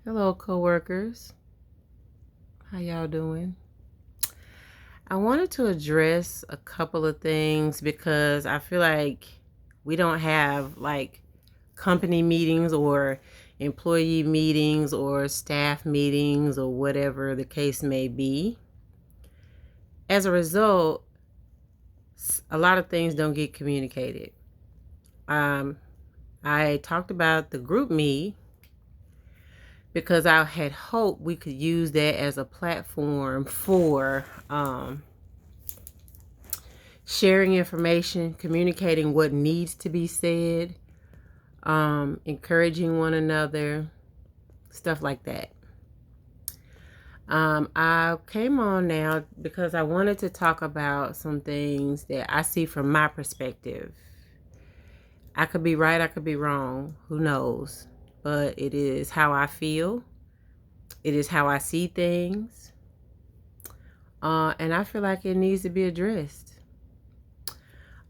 Hello, coworkers. How y'all doing? I wanted to address a couple of things because I feel like we don't have like company meetings or employee meetings or staff meetings or whatever the case may be. As a result, a lot of things don't get communicated. Um, I talked about the group me because I had hoped we could use that as a platform for sharing information, communicating what needs to be said, encouraging one another, stuff like that. I came on now because I wanted to talk about some things that I see from my perspective. I could be right, I could be wrong, who knows? But it is how I feel, it is how I see things, and I feel like it needs to be addressed.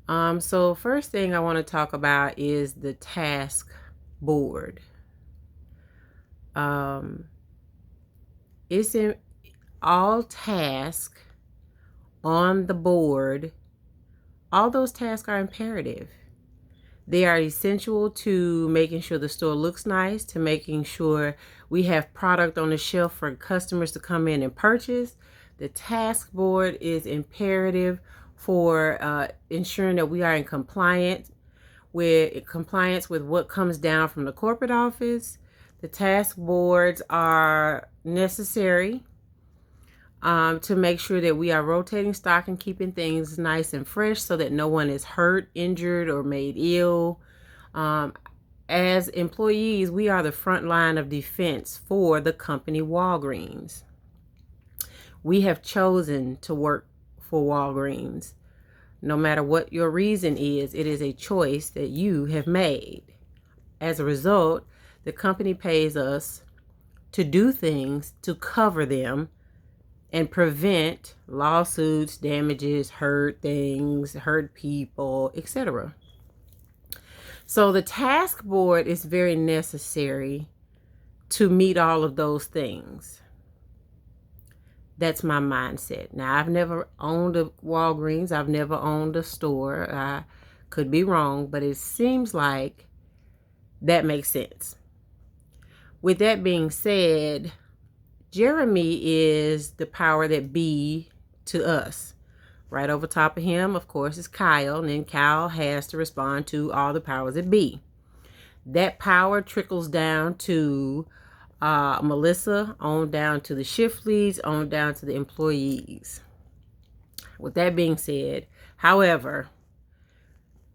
So first thing I want to talk about is the task board. It's in all tasks on the board. All those tasks are imperative. They are essential to making sure the store looks nice, to making sure we have product on the shelf for customers to come in and purchase. The task board is imperative for ensuring that we are in compliance with what comes down from the corporate office. The task boards are necessary to make sure that we are rotating stock and keeping things nice and fresh so that no one is hurt, injured, or made ill. As employees, we are the front line of defense for the company Walgreens. We have chosen to work for Walgreens. No matter what your reason is, it is a choice that you have made. As a result, the company pays us to do things to cover them and prevent lawsuits, damages, hurt things, hurt people, etc. So the task board is very necessary to meet all of those things. That's my mindset. Now, I've never owned a Walgreens. I've never owned a store. I could be wrong, but it seems like that makes sense. With that being said, Jeremy is the power that be to us. Right over top of him, of course, is Kyle, and then Kyle has to respond to all the powers that be. That power trickles down to Melissa, on down to the shift leads, on down to the employees. With that being said, however,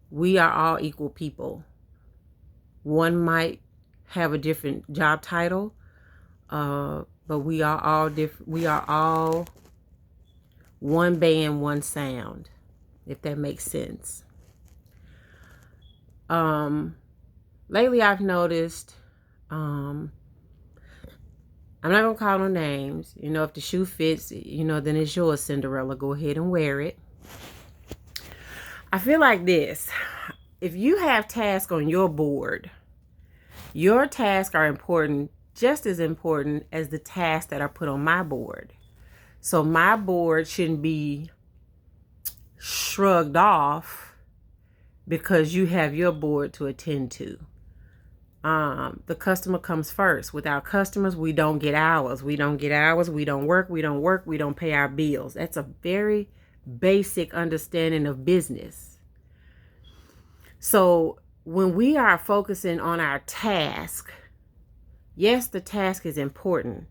we are all equal people. One might have a different job title, but we are all different. We are all one band, one sound, if that makes sense. Lately I've noticed, I'm not gonna call no names. If the shoe fits, then it's yours, Cinderella. Go ahead and wear it. I feel like this. If you have tasks on your board, your tasks are important, just as important as the tasks that are put on my board. So my board shouldn't be shrugged off because you have your board to attend to. The customer comes first. Without customers, we don't get hours. We don't work, we don't pay our bills. That's a very basic understanding of business. So when we are focusing on our task, yes, the task is important,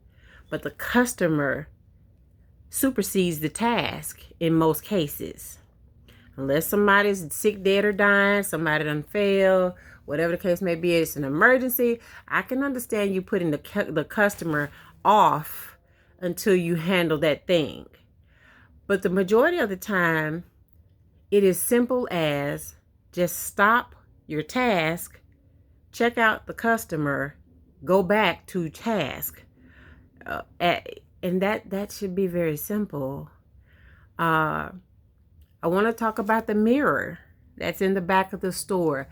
but the customer supersedes the task in most cases. Unless somebody's sick, dead, or dying, somebody done failed, whatever the case may be, it's an emergency. I can understand you putting the customer off until you handle that thing. But the majority of the time, it is simple as just stop your task, check out the customer, go back to task. And that should be very simple. I want to talk about the mirror that's in the back of the store.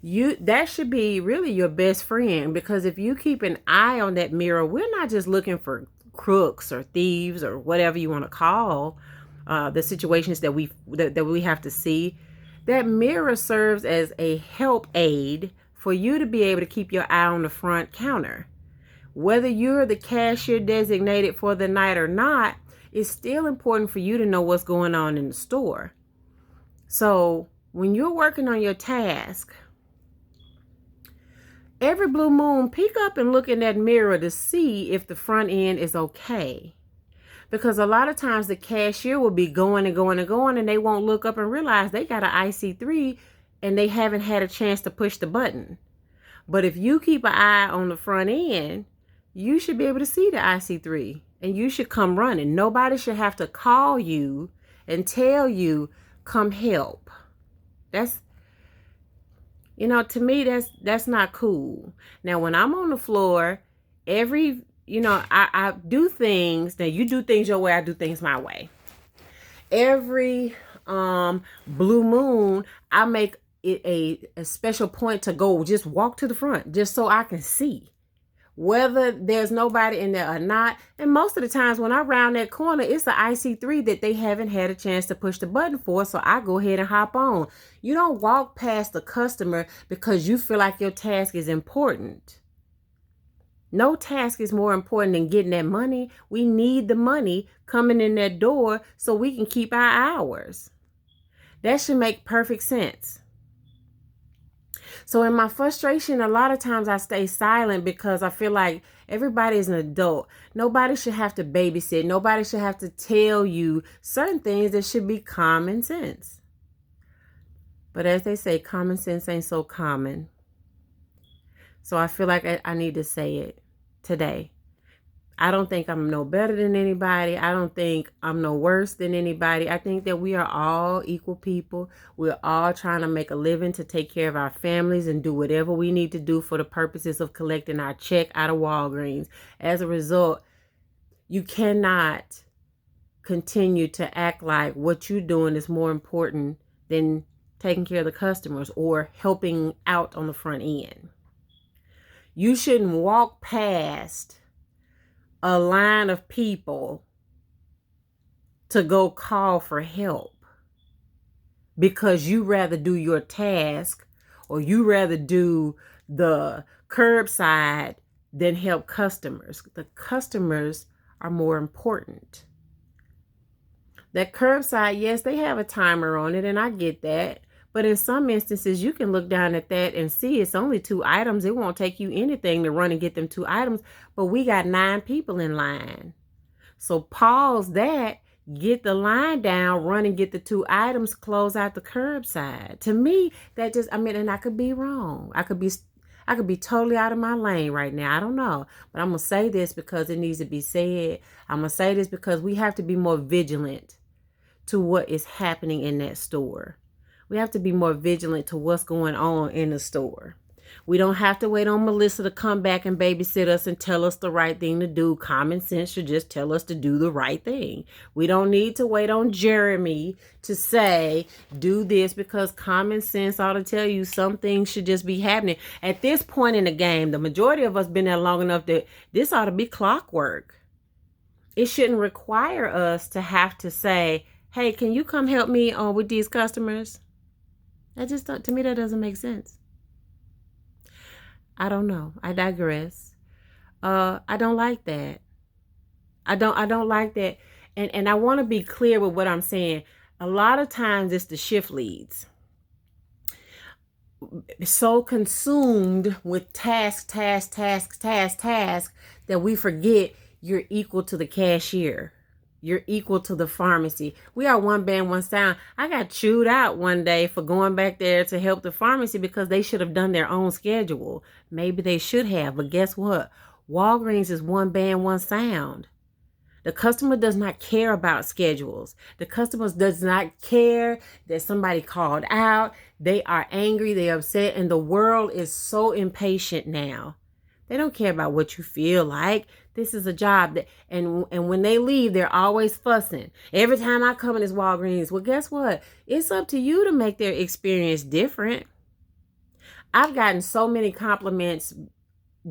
That should be really your best friend, because if you keep an eye on that mirror, we're not just looking for crooks or thieves or whatever you want to call the situations that we have to see. That mirror serves as a help aid for you to be able to keep your eye on the front counter. Whether you're the cashier designated for the night or not, it's still important for you to know what's going on in the store. So when you're working on your task, every blue moon, peek up and look in that mirror to see if the front end is okay. Because a lot of times the cashier will be going and going and going, and they won't look up and realize they got an IC3 and they haven't had a chance to push the button. But if you keep an eye on the front end, you should be able to see the IC3 and you should come running. Nobody should have to call you and tell you, come help. That's, to me, that's not cool. Now, when I'm on the floor, I do things. Now, you do things your way, I do things my way. Every blue moon, I make it a special point to go just walk to the front, just so I can see whether there's nobody in there or not. And most of the times when I round that corner, it's an IC3 that they haven't had a chance to push the button for, so I go ahead and hop on. You don't walk past the customer because you feel like your task is important. No task is more important than getting that money. We need the money coming in that door so we can keep our hours. That should make perfect sense. So in my frustration, a lot of times I stay silent because I feel like everybody is an adult. Nobody should have to babysit. Nobody should have to tell you certain things that should be common sense. But as they say, common sense ain't so common. So I feel like I need to say it today. I don't think I'm no better than anybody. I don't think I'm no worse than anybody. I think that we are all equal people. We're all trying to make a living to take care of our families and do whatever we need to do for the purposes of collecting our check out of Walgreens. As a result, you cannot continue to act like what you're doing is more important than taking care of the customers or helping out on the front end. You shouldn't walk past a line of people to go call for help because you rather do your task or you rather do the curbside than help customers. The customers are more important. That curbside, yes, they have a timer on it, and I get that. But in some instances, you can look down at that and see it's only 2 items. It won't take you anything to run and get them 2 items. But we got 9 people in line. So pause that, get the line down, run and get the 2 items, close out the curbside. To me, that just, and I could be wrong. I could be totally out of my lane right now. I don't know. But I'm going to say this because it needs to be said. I'm going to say this because we have to be more vigilant to what is happening in that store. We have to be more vigilant to what's going on in the store. We don't have to wait on Melissa to come back and babysit us and tell us the right thing to do. Common sense should just tell us to do the right thing. We don't need to wait on Jeremy to say, do this, because common sense ought to tell you some things should just be happening. At this point in the game, the majority of us been there long enough that this ought to be clockwork. It shouldn't require us to have to say, hey, can you come help me with these customers? To me, that doesn't make sense. I don't know. I digress. I don't like that. I don't like that. And I want to be clear with what I'm saying. A lot of times it's the shift leads. So consumed with task, that we forget you're equal to the cashier. You're equal to the pharmacy. We are one band, one sound. I got chewed out one day for going back there to help the pharmacy because they should have done their own schedule. Maybe they should have, but guess what? Walgreens is one band, one sound. The customer does not care about schedules. The customer does not care that somebody called out. They are angry, they're upset, and the world is so impatient now. They don't care about what you feel like. This is a job and when they leave, they're always fussing. Every time I come in this Walgreens, well, guess what? It's up to you to make their experience different. I've gotten so many compliments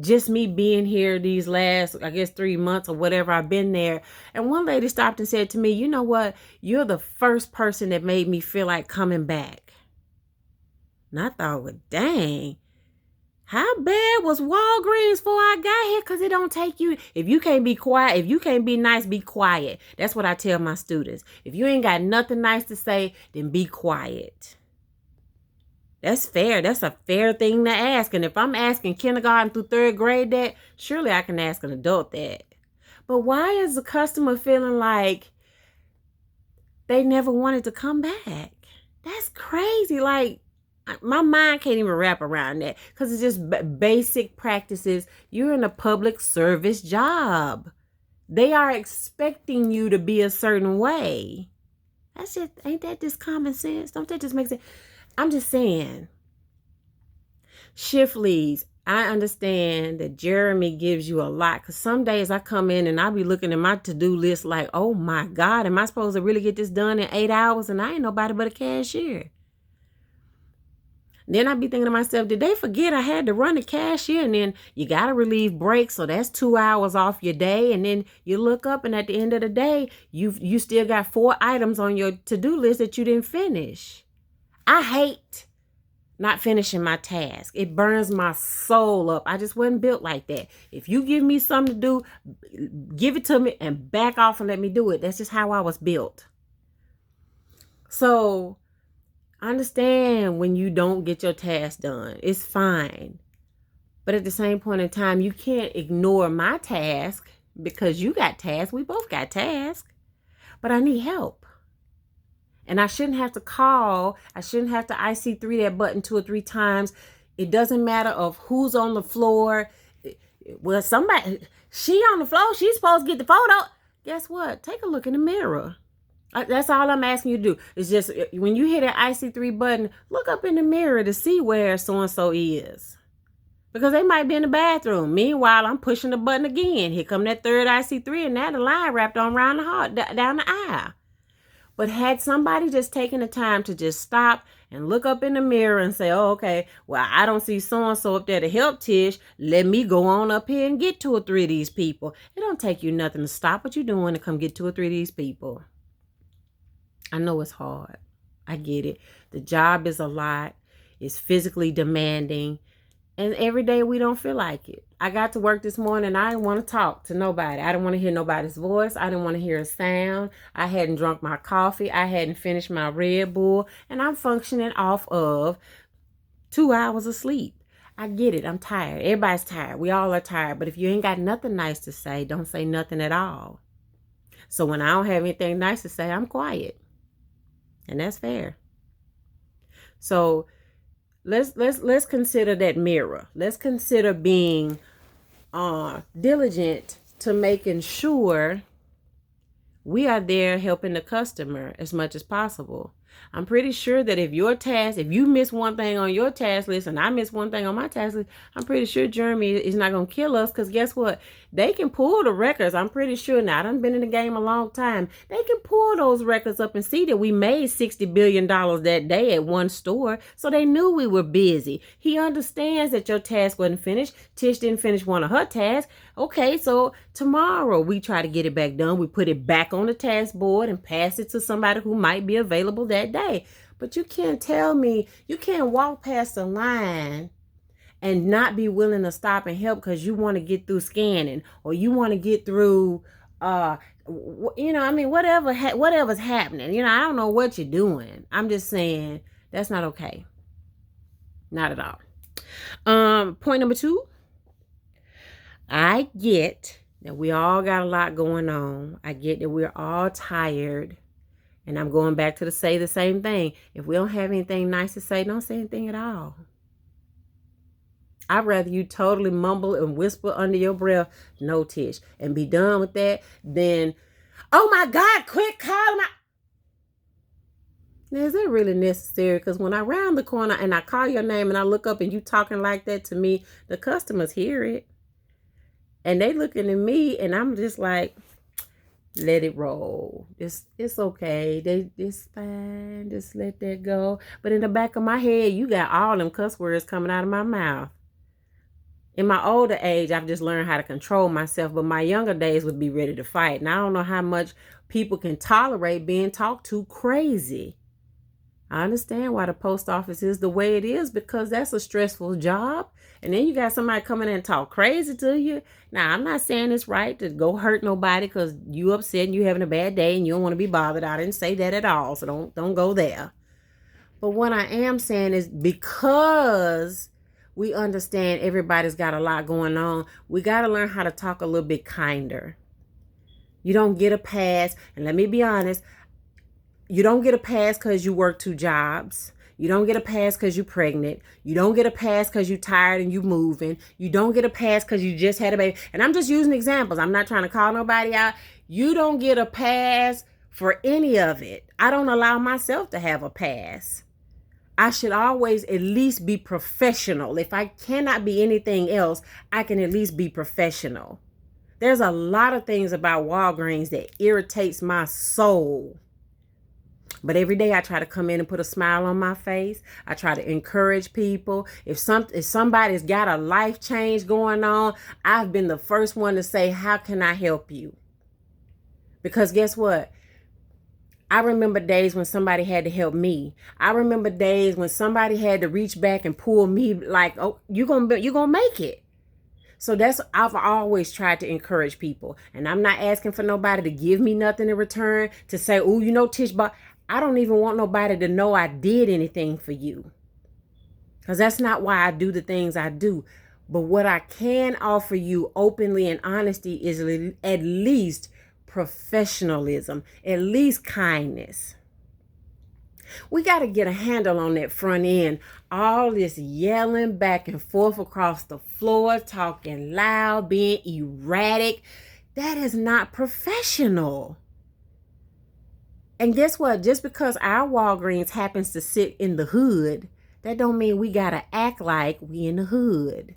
just me being here these last, I guess, 3 months or whatever I've been there. And one lady stopped and said to me, you know what? You're the first person that made me feel like coming back. And I thought, well, dang, how bad was Walgreens before I got here? Because it don't take you. If you can't be quiet, if you can't be nice, be quiet. That's what I tell my students. If you ain't got nothing nice to say, then be quiet. That's fair. That's a fair thing to ask. And if I'm asking kindergarten through third grade that, surely I can ask an adult that. But why is the customer feeling like they never wanted to come back? That's crazy. Like, my mind can't even wrap around that because it's just basic practices. You're in a public service job. They are expecting you to be a certain way. That's just, ain't that just common sense? Don't that just make sense? I'm just saying, shift leads. I understand that Jeremy gives you a lot because some days I come in and I'll be looking at my to-do list like, oh my God, am I supposed to really get this done in 8 hours? And I ain't nobody but a cashier. Then I'd be thinking to myself, did they forget I had to run the cashier? And then you got to relieve breaks. So that's 2 hours off your day. And then you look up and at the end of the day, you still got 4 items on your to-do list that you didn't finish. I hate not finishing my task. It burns my soul up. I just wasn't built like that. If you give me something to do, give it to me and back off and let me do it. That's just how I was built. So understand when you don't get your task done. It's fine. But at the same point in time, you can't ignore my task because you got tasks. We both got tasks. But I need help. And I shouldn't have to call. I shouldn't have to IC3 that button 2 or 3 times. It doesn't matter of who's on the floor. Well, somebody, she on the floor. She's supposed to get the photo. Guess what? Take a look in the mirror. That's all I'm asking you to do. It's just when you hit that IC3 button, look up in the mirror to see where so-and-so is. Because they might be in the bathroom. Meanwhile, I'm pushing the button again. Here come that third IC3 and now the line wrapped on around the heart, down the aisle. But had somebody just taken the time to just stop and look up in the mirror and say, oh, okay, well, I don't see so-and-so up there to help Tish. Let me go on up here and get 2 or 3 of these people. It don't take you nothing to stop what you're doing to come get 2 or 3 of these people. I know it's hard. I get it. The job is a lot. It's physically demanding. And every day we don't feel like it. I got to work this morning and I didn't want to talk to nobody. I didn't want to hear nobody's voice. I didn't want to hear a sound. I hadn't drunk my coffee. I hadn't finished my Red Bull. And I'm functioning off of 2 hours of sleep. I get it. I'm tired. Everybody's tired. We all are tired. But if you ain't got nothing nice to say, don't say nothing at all. So when I don't have anything nice to say, I'm quiet. And that's fair. So let's consider that mirror. Let's consider being diligent to making sure we are there helping the customer as much as possible. I'm pretty sure that if you miss one thing on your task list and I miss one thing on my task list, I'm pretty sure Jeremy is not going to kill us because guess what? They can pull the records. I'm pretty sure now. I've been in the game a long time. They can pull those records up and see that we made $60 billion that day at one store. So they knew we were busy. He understands that your task wasn't finished. Tish didn't finish one of her tasks. Okay, so tomorrow we try to get it back done. We put it back on the task board and pass it to somebody who might be available that day. But you can't tell me, you can't walk past the line and not be willing to stop and help because you want to get through scanning or you want to get through, whatever's happening. I don't know what you're doing. I'm just saying that's not okay. Not at all. Point number 2. I get that we all got a lot going on. I get that we're all tired. And I'm going back to say the same thing. If we don't have anything nice to say, don't say anything at all. I'd rather you totally mumble and whisper under your breath, no, Tish, and be done with that than, oh my God, quick, call my. Now, is that really necessary? Because when I round the corner and I call your name and I look up and you talking like that to me, the customers hear it. And they looking at me and I'm just like, Let it roll. It's okay. It's fine. Just let that go. But in the back of my head, you got all them cuss words coming out of my mouth. In my older age, I've just learned how to control myself, but my younger days would be ready to fight. And I don't know how much people can tolerate being talked to crazy. I understand why the post office is the way it is, because that's a stressful job. And then you got somebody coming in and talk crazy to you. Now, I'm not saying it's right to go hurt nobody because you upset and you having a bad day and you don't want to be bothered. I didn't say that at all, so don't go there. But what I am saying is, because we understand everybody's got a lot going on, we got to learn how to talk a little bit kinder. You don't get a pass. And let me be honest, you don't get a pass because you work 2 jobs. You don't get a pass because you're pregnant. You don't get a pass because you're tired and you're moving. You don't get a pass because you just had a baby. And I'm just using examples. I'm not trying to call nobody out. You don't get a pass for any of it. I don't allow myself to have a pass. I should always at least be professional. If I cannot be anything else, I can at least be professional. There's a lot of things about Walgreens that irritates my soul. But every day I try to come in and put a smile on my face. I try to encourage people. If somebody's got a life change going on, I've been the first one to say, how can I help you? Because guess what? I remember days when somebody had to help me. I remember days when somebody had to reach back and pull me like, oh, you're gonna make it. So I've always tried to encourage people. And I'm not asking for nobody to give me nothing in return, to say, oh, Tish, but I don't even want nobody to know I did anything for you. Because that's not why I do the things I do. But what I can offer you openly and honesty is at least professionalism, at least kindness. We got to get a handle on that front end. All this yelling back and forth across the floor, talking loud, being erratic, that is not professional. And guess what? Just because our Walgreens happens to sit in the hood, that don't mean we got to act like we in the hood.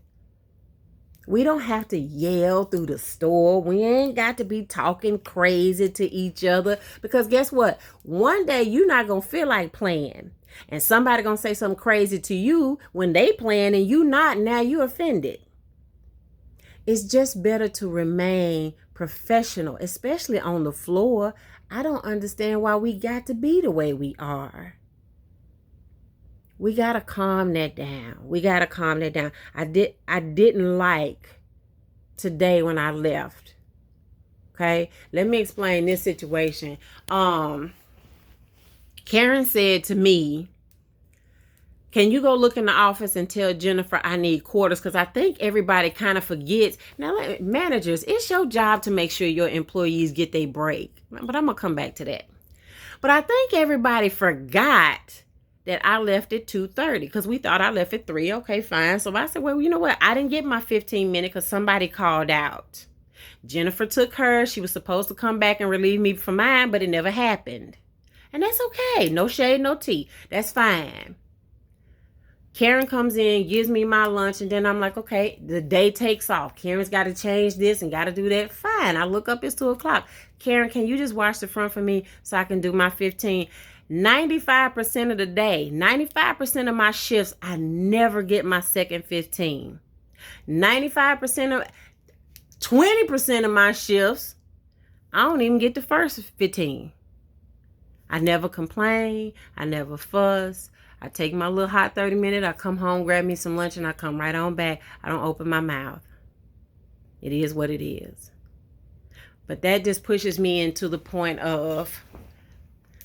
We don't have to yell through the store. We ain't got to be talking crazy to each other, because guess what? One day you're not going to feel like playing. And somebody going to say something crazy to you when they playing and you not. Now you offended. It's just better to remain professional, especially on the floor. I don't understand why we got to be the way we are. We got to calm that down. I didn't like today when I left. Okay? Let me explain this situation. Karen said to me, can you go look in the office and tell Jennifer I need quarters? Because I think everybody kind of forgets. Now, managers, it's your job to make sure your employees get their break. But I'm going to come back to that. But I think everybody forgot that I left at 2:30 because we thought I left at 3. Okay, fine. So I said, well, you know what? I didn't get my 15 minutes because somebody called out. Jennifer took hers. She was supposed to come back and relieve me for mine, but it never happened. And that's okay. No shade, no tea. That's fine. Karen comes in, gives me my lunch, and then I'm like, okay, the day takes off. Karen's got to change this and got to do that. Fine. I look up, it's 2 o'clock. Karen, can you just wash the front for me so I can do my 15? 95% of the day, 95% of my shifts, I never get my second 15. 20% of my shifts, I don't even get the first 15. I never complain. I never fuss. I take my little hot 30-minute. I come home, grab me some lunch, and I come right on back. I don't open my mouth. It is what it is. But that just pushes me into the point of,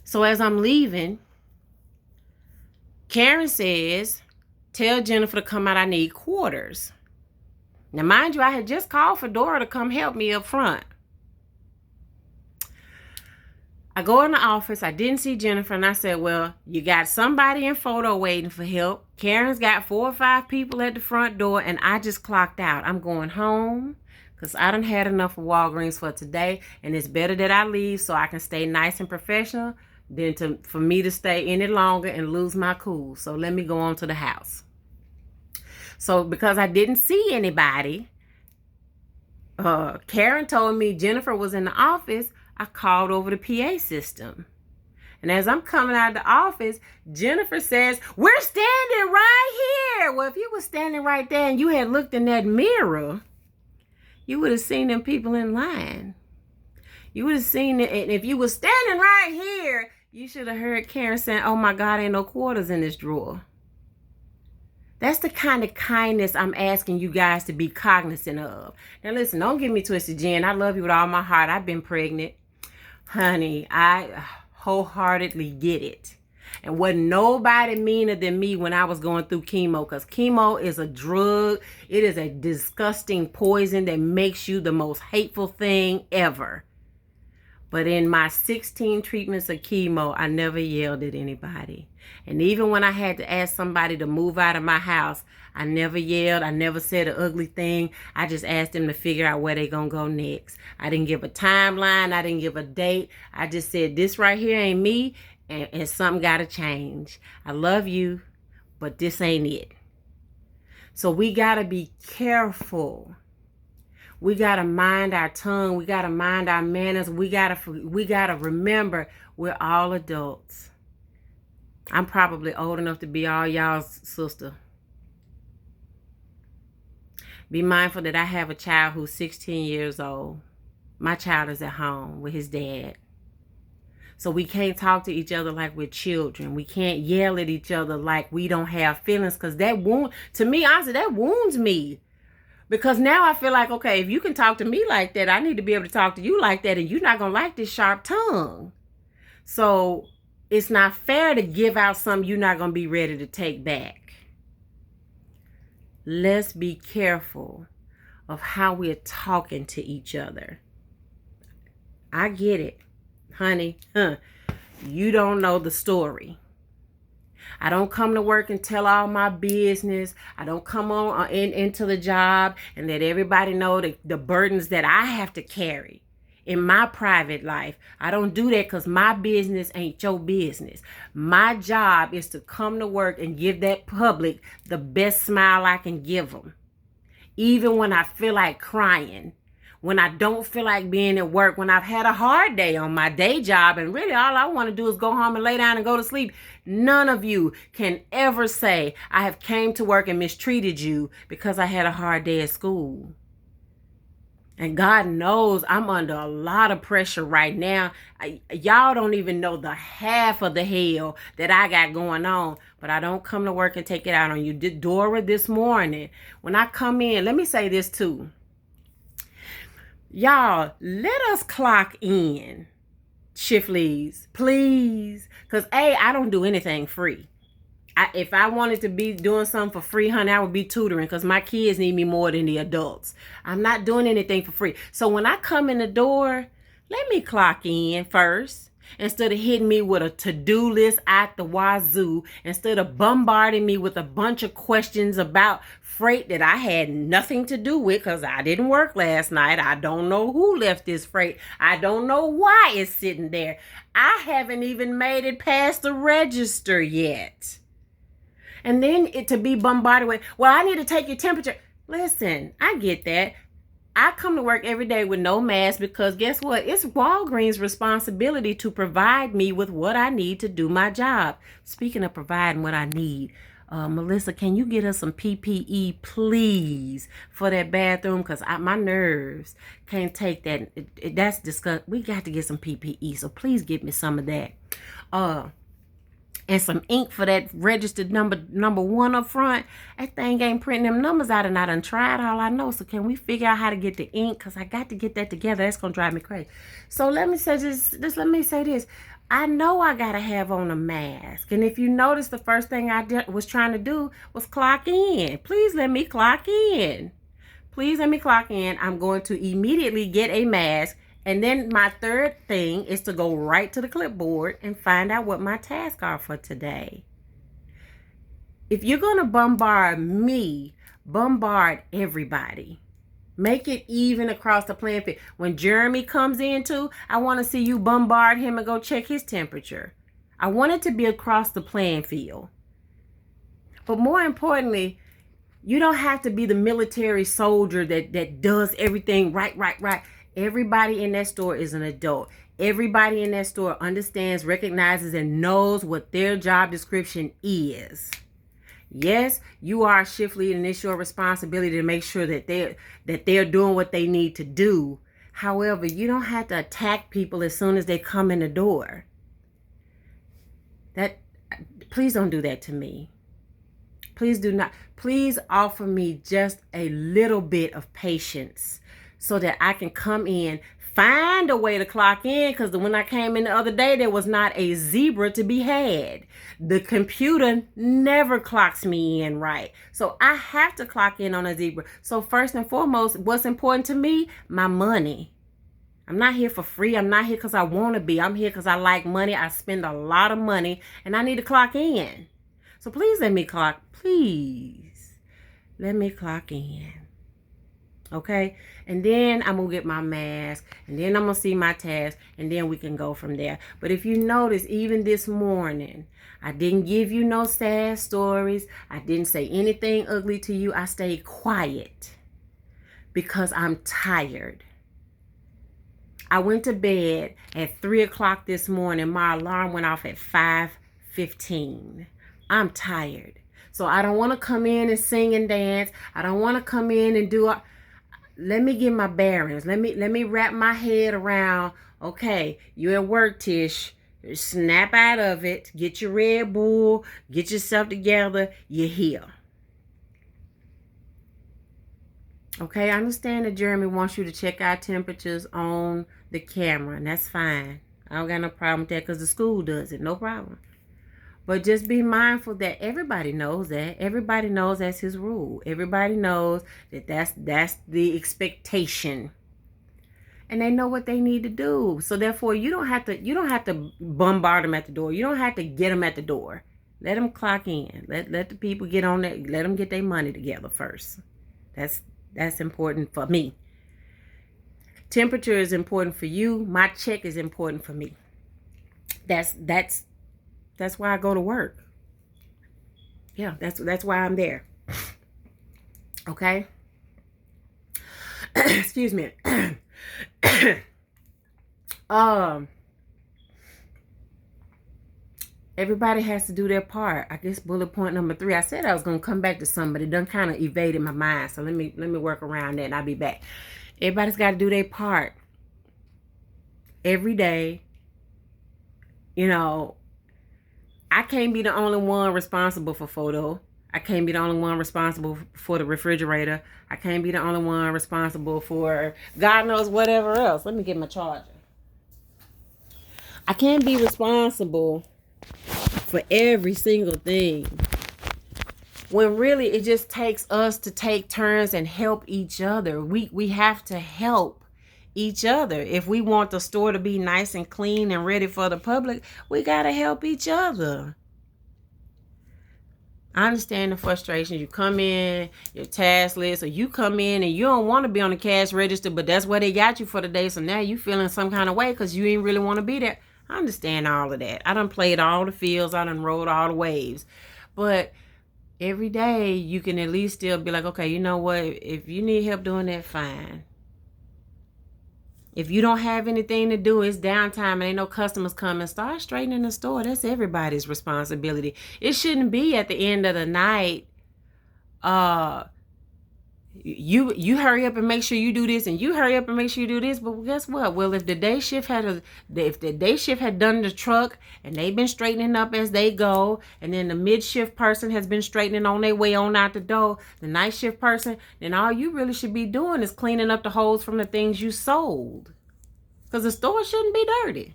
so as I'm leaving, Karen says, tell Jennifer to come out. I need quarters. Now, mind you, I had just called for Dora to come help me up front. I go in the office. I didn't see Jennifer, and I said, well, you got somebody in photo waiting for help. Karen's got 4 or 5 people at the front door, and I just clocked out. I'm going home because I done had enough of Walgreens for today, and it's better that I leave so I can stay nice and professional than for me to stay any longer and lose my cool. So let me go on to the house. So because I didn't see anybody, Karen told me Jennifer was in the office. I called over the PA system. And as I'm coming out of the office, Jennifer says, "We're standing right here." Well, if you were standing right there and you had looked in that mirror, you would have seen them people in line. You would have seen it. And if you were standing right here, you should have heard Karen saying, "Oh my God, ain't no quarters in this drawer." That's the kind of kindness I'm asking you guys to be cognizant of. Now listen, don't get me twisted, Jen. I love you with all my heart. I've been pregnant. Honey, I wholeheartedly get it. And wasn't nobody meaner than me when I was going through chemo, because chemo is a drug. It is a disgusting poison that makes you the most hateful thing ever. But in my 16 treatments of chemo, I never yelled at anybody. And even when I had to ask somebody to move out of my house, I never yelled. I never said an ugly thing. I just asked them to figure out where they're going to go next. I didn't give a timeline. I didn't give a date. I just said, this right here ain't me, and something got to change. I love you, but this ain't it. So we got to be careful. We got to mind our tongue. We got to mind our manners. We got to remember we're all adults. I'm probably old enough to be all y'all's sister. Be mindful that I have a child who's 16 years old. My child is at home with his dad. So we can't talk to each other like we're children. We can't yell at each other like we don't have feelings, because to me, honestly, that wounds me. Because now I feel like, okay, if you can talk to me like that, I need to be able to talk to you like that, and you're not going to like this sharp tongue. So it's not fair to give out something you're not going to be ready to take back. Let's be careful of how we're talking to each other. I get it, honey. You don't know the story. I don't come to work and tell all my business. I don't come on into the job and let everybody know the burdens that I have to carry in my private life. I don't do that because my business ain't your business. My job is to come to work and give that public the best smile I can give them. Even when I feel like crying, when I don't feel like being at work, when I've had a hard day on my day job and really all I want to do is go home and lay down and go to sleep. None of you can ever say I have came to work and mistreated you because I had a hard day at school. And God knows I'm under a lot of pressure right now. Y'all don't even know the half of the hell that I got going on. But I don't come to work and take it out on you. Dora, this morning, when I come in, let me say this too. Y'all, let us clock in, shift leads, please. Because I don't do anything free. If I wanted to be doing something for free, honey, I would be tutoring, because my kids need me more than the adults. I'm not doing anything for free. So when I come in the door, let me clock in first. Instead of hitting me with a to-do list at the wazoo, instead of bombarding me with a bunch of questions about freight that I had nothing to do with because I didn't work last night. I don't know who left this freight. I don't know why it's sitting there. I haven't even made it past the register yet. And then to be bombarded with, well, I need to take your temperature. Listen, I get that. I come to work every day with no mask because guess what? It's Walgreens' responsibility to provide me with what I need to do my job. Speaking of providing what I need, Melissa, can you get us some PPE, please, for that bathroom? Because my nerves can't take that. That's disgusting. We got to get some PPE, so please get me some of that. And some ink for that registered number 1 up front. That thing ain't printing them numbers out, and I done tried all I know. So can we figure out how to get the ink? Because I got to get that together. That's going to drive me crazy. So let me say this. I know I got to have on a mask. And if you notice, the first thing I was trying to do was clock in. Please let me clock in. Please let me clock in. I'm going to immediately get a mask. And then my third thing is to go right to the clipboard and find out what my tasks are for today. If you're going to bombard me, bombard everybody. Make it even across the playing field. When Jeremy comes in too, I want to see you bombard him and go check his temperature. I want it to be across the playing field. But more importantly, you don't have to be the military soldier that does everything right. Everybody in that store is an adult. Everybody in that store understands, recognizes, and knows what their job description is. Yes, you are a shift lead, and it's your responsibility to make sure that they're doing what they need to do. However, you don't have to attack people as soon as they come in the door. Please don't do that to me. Please do not. Please offer me just a little bit of patience so that I can come in, find a way to clock in, because when I came in the other day, there was not a zebra to be had. The computer never clocks me in right. So I have to clock in on a zebra. So first and foremost, what's important to me? My money. I'm not here for free. I'm not here because I want to be. I'm here because I like money. I spend a lot of money and I need to clock in. So please let me clock. Please let me clock in. Okay? And then I'm going to get my mask. And then I'm going to see my task. And then we can go from there. But if you notice, even this morning, I didn't give you no sad stories. I didn't say anything ugly to you. I stayed quiet because I'm tired. I went to bed at 3 o'clock this morning. My alarm went off at 5:15. I'm tired. So I don't want to come in and sing and dance. I don't want to come in and do let me get my bearings. Let me wrap my head around, okay, you're at work, Tish. Snap out of it. Get your Red Bull. Get yourself together. You're here. Okay, I understand that Jeremy wants you to check our temperatures on the camera, and that's fine. I don't got no problem with that because the school does it. No problem. But just be mindful that everybody knows that. Everybody knows that's his rule. Everybody knows that that's the expectation. And they know what they need to do. So therefore, you don't have to bombard them at the door. You don't have to get them at the door. Let them clock in. Let the people get on that. Let them get their money together first. That's important for me. Temperature is important for you. My check is important for me. That's why I go to work. Yeah, that's why I'm there. Okay? Excuse me. Everybody has to do their part. I guess bullet point number 3. I said I was gonna come back to somebody. Done kind of evaded my mind. So let me work around that and I'll be back. Everybody's got to do their part. Every day. You know, I can't be the only one responsible for photo. I can't be the only one responsible for the refrigerator. I can't be the only one responsible for God knows whatever else. Let me get my charger. I can't be responsible for every single thing. When really it just takes us to take turns and help each other. We have to help each other. If we want the store to be nice and clean and ready for the public, we got to help each other. I understand the frustration. You come in, your task list, or you come in and you don't want to be on the cash register, but that's where they got you for the day. So now you feeling some kind of way because you ain't really want to be there. I understand all of that. I done played all the fields. I done rode all the waves. But every day you can at least still be like, okay, you know what? If you need help doing that, fine. If you don't have anything to do, it's downtime and ain't no customers coming, start straightening the store. That's everybody's responsibility. It shouldn't be at the end of the night, you hurry up and make sure you do this, and you hurry up and make sure you do this. But guess what? Well, if the day shift had done the truck and they've been straightening up as they go, and then the mid shift person has been straightening on their way on out the door, the night shift person, then all you really should be doing is cleaning up the holes from the things you sold, because the store shouldn't be dirty.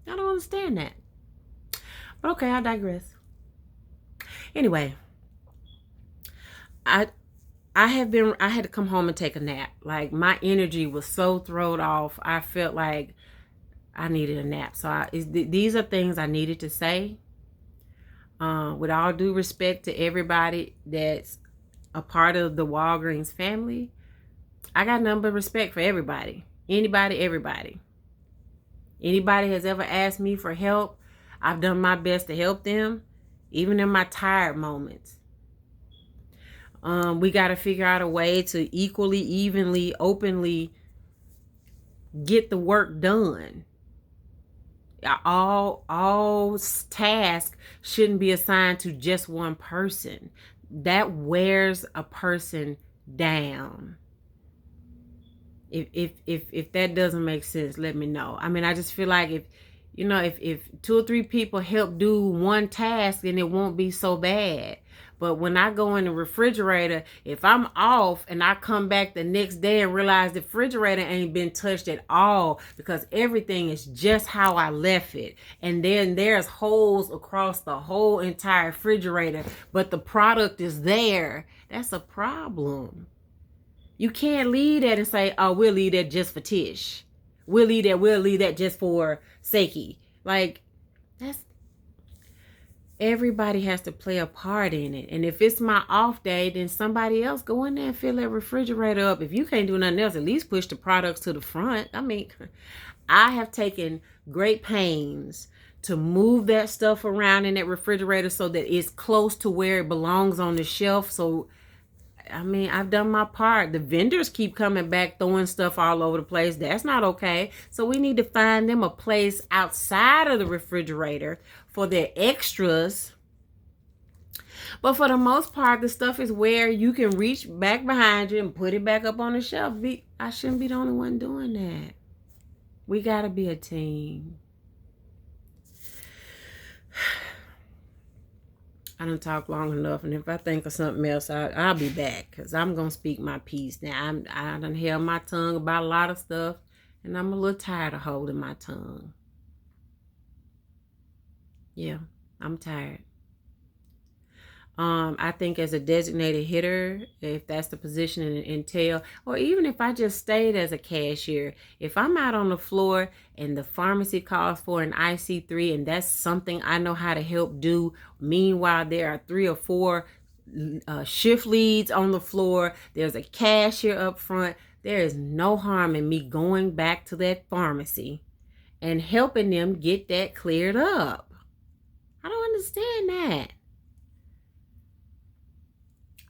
I don't understand that. But okay, I digress. Anyway, I had to come home and take a nap. Like, my energy was so thrown off. I felt like I needed a nap. So these are things I needed to say. With all due respect to everybody that's a part of the Walgreens family, I got nothing but respect for everybody. Anybody, everybody. Anybody has ever asked me for help, I've done my best to help them, even in my tired moments. We got to figure out a way to equally, evenly, openly get the work done. All tasks shouldn't be assigned to just one person. That wears a person down. If that doesn't make sense, let me know. I mean, I just feel like if 2 or 3 people help do one task, then it won't be so bad. But when I go in the refrigerator, if I'm off and I come back the next day and realize the refrigerator ain't been touched at all because everything is just how I left it, and then there's holes across the whole entire refrigerator, but the product is there, that's a problem. You can't leave that and say, oh, we'll leave that just for Tish. We'll leave that just for Seiki. Like, that's, everybody has to play a part in it. And if it's my off day, then somebody else go in there and fill that refrigerator up. If you can't do nothing else, at least push the products to the front. I mean, I have taken great pains to move that stuff around in that refrigerator so that it's close to where it belongs on the shelf. So I mean, I've done my part. The vendors keep coming back, throwing stuff all over the place. That's not okay. So we need to find them a place outside of the refrigerator for their extras. But for the most part, the stuff is where you can reach back behind you and put it back up on the shelf. I shouldn't be the only one doing that. We got to be a team. I done talked long enough, and if I think of something else, I'll be back, because I'm going to speak my piece. Now, I done held my tongue about a lot of stuff, and I'm a little tired of holding my tongue. Yeah, I'm tired. I think as a designated hitter, if that's the position in tail, or even if I just stayed as a cashier, if I'm out on the floor and the pharmacy calls for an IC3 and that's something I know how to help do, meanwhile there are 3 or 4 shift leads on the floor, there's a cashier up front, there is no harm in me going back to that pharmacy and helping them get that cleared up. I don't understand that.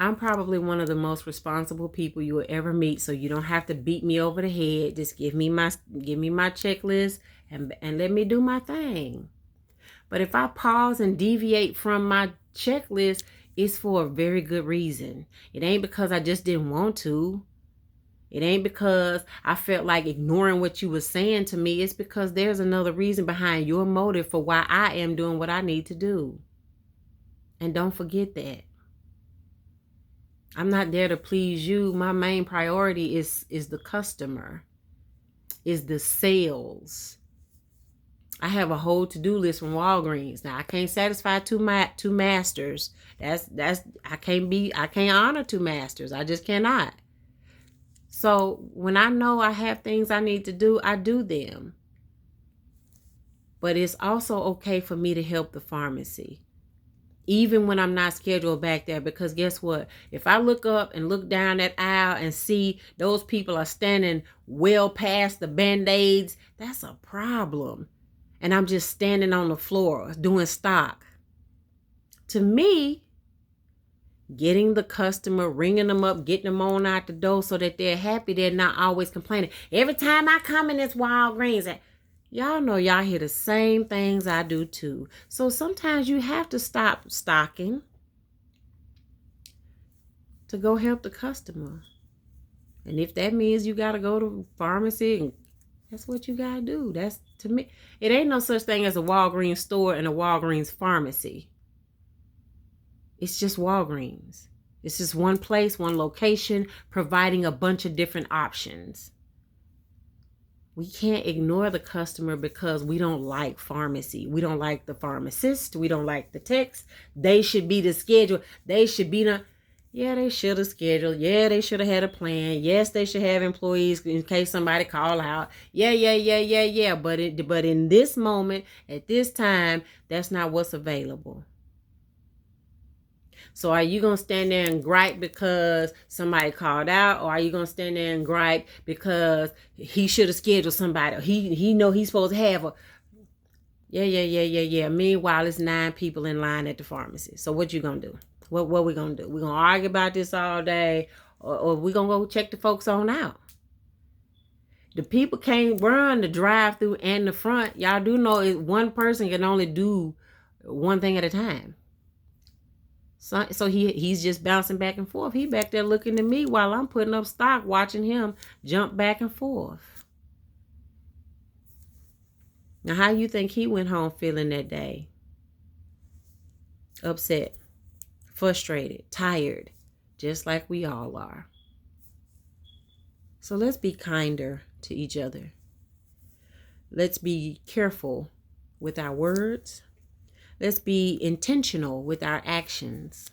I'm probably one of the most responsible people you will ever meet, so you don't have to beat me over the head. Just give me my checklist and let me do my thing. But if I pause and deviate from my checklist, it's for a very good reason. It ain't because I just didn't want to. It ain't because I felt like ignoring what you were saying to me. It's because there's another reason behind your motive for why I am doing what I need to do. And don't forget that. I'm not there to please you. My main priority is the customer, is the sales. I have a whole to-do list from Walgreens. Now I can't satisfy two masters. I can't honor 2 masters. I just cannot. So when I know I have things I need to do, I do them. But it's also okay for me to help the pharmacy, even when I'm not scheduled back there, because guess what? If I look up and look down that aisle and see those people are standing well past the Band-Aids, that's a problem. And I'm just standing on the floor doing stock. To me, getting the customer, ringing them up, getting them on out the door so that they're happy, they're not always complaining. Every time I come in this Walgreens, y'all know y'all hear the same things I do too. So sometimes you have to stop stocking to go help the customer. And if that means you got to go to pharmacy, and that's what you got to do. That's, to me, it ain't no such thing as a Walgreens store and a Walgreens pharmacy. It's just Walgreens. It's just one place, one location, providing a bunch of different options. We can't ignore the customer because we don't like pharmacy. We don't like the pharmacist. We don't like the techs. They should be the schedule. They should be the... Yeah, they should have scheduled. Yeah, they should have had a plan. Yes, they should have employees in case somebody call out. Yeah. But in this moment, at this time, that's not what's available. So are you going to stand there and gripe because somebody called out? Or are you going to stand there and gripe because he should have scheduled somebody? He know he's supposed to have a... Yeah. Meanwhile, it's 9 people in line at the pharmacy. So what you going to do? What we going to do? We going to argue about this all day? Or we going to go check the folks on out? The people can't run the drive-through and the front. Y'all do know one person can only do one thing at a time. So he's just bouncing back and forth. He back there looking at me while I'm putting up stock, watching him jump back and forth. Now, how you think he went home feeling that day? Upset, frustrated, tired, just like we all are. So let's be kinder to each other. Let's be careful with our words. Let's be intentional with our actions.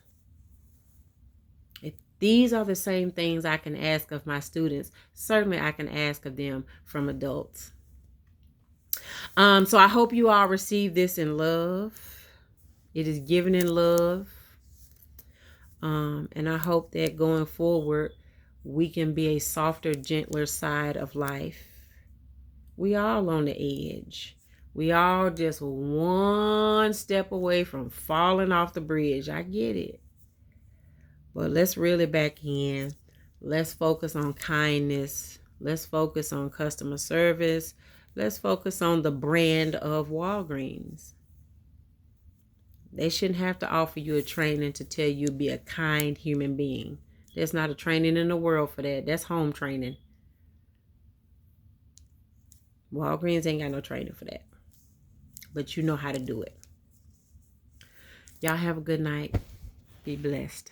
If these are the same things I can ask of my students, certainly I can ask of them from adults. So I hope you all receive this in love. It is given in love. And I hope that going forward, we can be a softer, gentler side of life. We all on the edge. We all just one step away from falling off the bridge. I get it. But let's reel it back in. Let's focus on kindness. Let's focus on customer service. Let's focus on the brand of Walgreens. They shouldn't have to offer you a training to tell you to be a kind human being. There's not a training in the world for that. That's home training. Walgreens ain't got no training for that. But you know how to do it. Y'all have a good night. Be blessed.